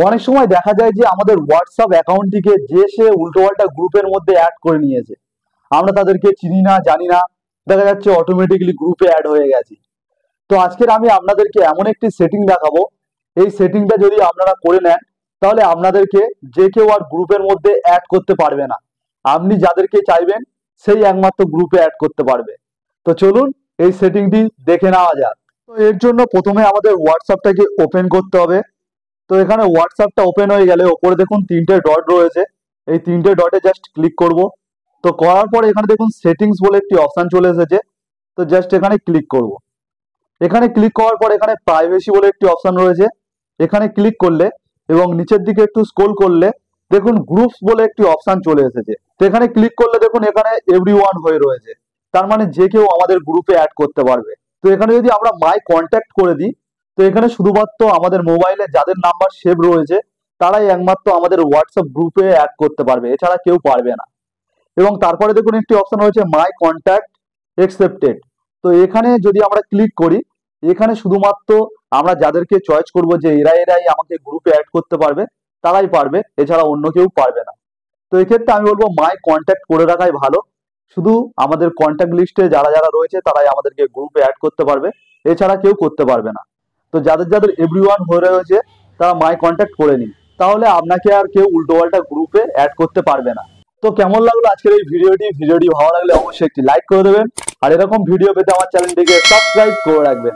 অনেক সময় দেখা যায় যে আমাদের হোয়াটসঅ্যাপ অ্যাকাউন্টটিকে যে সে উল্টোপাল্টা গ্রুপের মধ্যে অ্যাড করে নিয়েছে। আমরা তাদেরকে চিনি না, জানি না, দেখা যাচ্ছে অটোমেটিক্যালি গ্রুপে অ্যাড হয়ে গেছে। তো আজকের আমি আপনাদেরকে এমন একটি সেটিং দেখাবো, এই সেটিংটা যদি আপনারা করে নেন তাহলে আপনাদেরকে যে কেউ আর গ্রুপের মধ্যে অ্যাড করতে পারবে না। আপনি যাদেরকে চাইবেন সেই একমাত্র গ্রুপে অ্যাড করতে পারবে। তো চলুন এই সেটিংটি দেখে নেওয়া যাক। তো এর জন্য প্রথমে আমাদের হোয়াটসঅ্যাপটাকে ওপেন করতে হবে। তো এখানে হোয়াটসঅ্যাপটা ওপেন হয়ে গেলে ওপরে দেখুন তিনটে ডট রয়েছে, এই তিনটে ডটে জাস্ট ক্লিক করব। তো করার পরে এখানে দেখুন সেটিংস বলে একটি অপশন চলে এসেছে, তো জাস্ট এখানে ক্লিক করব। এখানে ক্লিক করার পর এখানে প্রাইভেসি বলে একটি অপশন রয়েছে, এখানে ক্লিক করলে এবং নিচের দিকে একটু স্ক্রল করলে দেখুন গ্রুপস বলে একটি অপশন চলে এসেছে। তো এখানে ক্লিক করলে দেখুন এখানে এভরিওয়ান হয়ে রয়েছে, তার মানে যে কেউ আমাদের গ্রুপে অ্যাড করতে পারবে। তো এখানে যদি আমরা মাই কন্ট্যাক্ট করে দিই, তো এখানে শুধুমাত্র আমাদের মোবাইলে যাদের নাম্বার সেভ রয়েছে তারাই একমাত্র আমাদের হোয়াটসঅ্যাপ গ্রুপে অ্যাড করতে পারবে, এছাড়া কেউ পারবে না। এবং তারপরে দেখুন একটি অপশন রয়েছে মাই কন্ট্যাক্ট একসেপ্টেড। তো এখানে যদি আমরা ক্লিক করি, এখানে শুধুমাত্র আমরা যাদেরকে চয়েস করব যে এরাই আমাকে গ্রুপে অ্যাড করতে পারবে তারাই পারবে, এছাড়া অন্য কেউ পারবে না। তো এক্ষেত্রে আমি বলবো মাই কন্ট্যাক্ট করে রাখাই ভালো। শুধু আমাদের কন্ট্যাক্ট লিস্টে যারা যারা রয়েছে তারাই আমাদেরকে গ্রুপে অ্যাড করতে পারবে, এছাড়া কেউ করতে পারবে না। তো যাদের যাদের এভরিওয়ান হয়ে রয়েছে তারা মাই কন্ট্যাক্ট করে নিন, তাহলে আপনাকে আর কেউ উল্টোপাল্টা গ্রুপে অ্যাড করতে পারবে না। তো কেমন লাগলো আজকের এই ভিডিওটি ভালো লাগলে অবশ্যই একটি লাইক করে দেবেন, আর এরকম ভিডিও পেতে আমার চ্যানেলটিকে সাবস্ক্রাইব করে রাখবেন।